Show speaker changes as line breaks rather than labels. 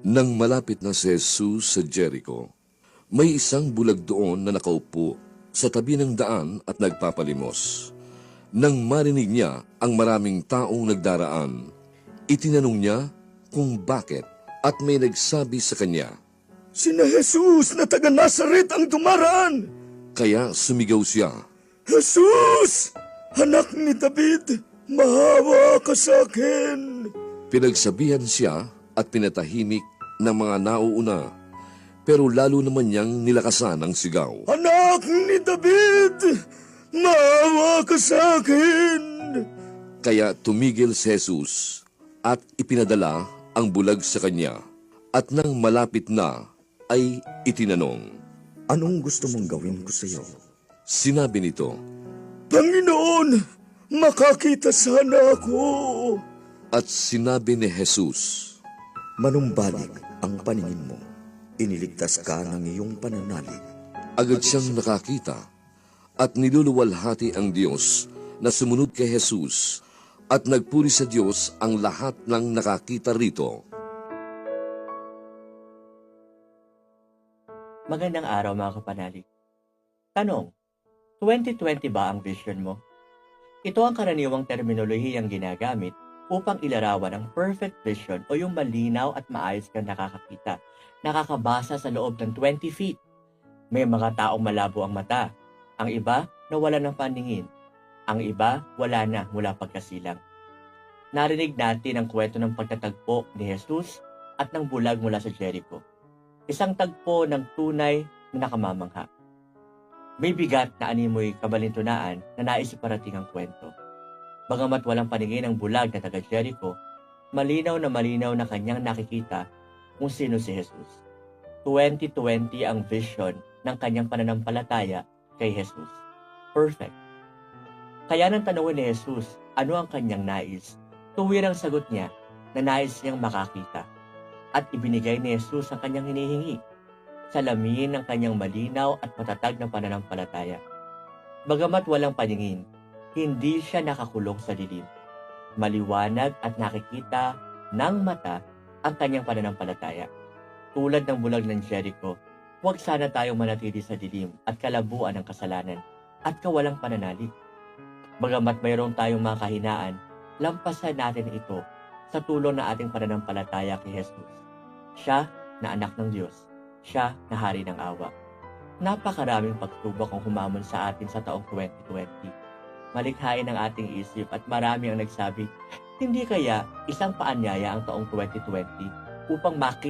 Nang malapit na si Jesus sa Jericho, may isang bulag doon na nakaupo sa tabi ng daan at nagpapalimos. Nang marinig niya ang maraming taong nagdaraan, itinanong niya kung bakit at may nagsabi sa kanya,
Sina Jesus na taga Nazaret ang dumaraan!
kaya sumigaw siya.
Jesus! Anak ni David, mahawa ka sa akin!
Pinagsabihan siya at pinatahimik ng mga nauuna, pero lalo naman niyang nilakasan ang sigaw.
Anak ni David, maawa ka sa akin!
Kaya tumigil si Jesus at ipinadala ang bulag sa kanya. At nang malapit na, ay itinanong.
Anong gusto mong gawin ko sa iyo?
Sinabi nito,
Panginoon, makakita sana ako.
at sinabi ni Jesus,
Manumbalik ang paningin mo. Iniligtas ka ng iyong pananalig.
agad siyang nakakita at niluluwalhati ang Diyos na sumunod kay Jesus at nagpuri sa Diyos ang lahat ng nakakita rito.
Magandang araw mga kapanalig. Tanong, 2020 ba ang vision mo? Ito ang karaniwang terminolohiyang ginagamit upang ilarawan ang perfect vision o yung malinaw at maayos kang nakakakita, nakakabasa sa loob ng 20 feet. May mga taong malabo ang mata, ang iba nawala ng paningin, ang iba wala na mula pagkasilang. Narinig natin ang kwento ng pagtatagpo ni Jesus at ng bulag mula sa Jericho. Isang tagpo ng tunay na nakamamangha. May bigat na animoy kabalintunaan na nais iparating ang kwento. Bagamat walang paningin ang bulag na taga Jericho, malinaw na kanyang nakikita kung sino si Jesus. 2020 ang vision ng kanyang pananampalataya kay Jesus. Perfect. Kaya nang tanungin ni Jesus ano ang kanyang nais, tuwir ang sagot niya na nais niyang makakita. At ibinigay ni Jesus ang kanyang hinihingi, salamin ng kanyang malinaw at matatag na pananampalataya. Bagamat walang paningin, hindi siya nakakulong sa dilim. Maliwanag at nakikita ng mata ang kanyang pananampalataya. Tulad ng bulag ng Jericho, huwag sana tayong manatili sa dilim at kalabuan ng kasalanan at kawalang pananalig. Bagamat mayroon tayong mga kahinaan, lampasan natin ito sa tulong ng ating pananampalataya kay Jesus. Siya na anak ng Diyos. Siya na hari ng awa. Napakaraming pagsubok ang humamon sa atin sa taong 2020. Malikhain ang ating isip at marami ang nagsabi, hindi kaya isang paanyaya ang taong 2020 upang makita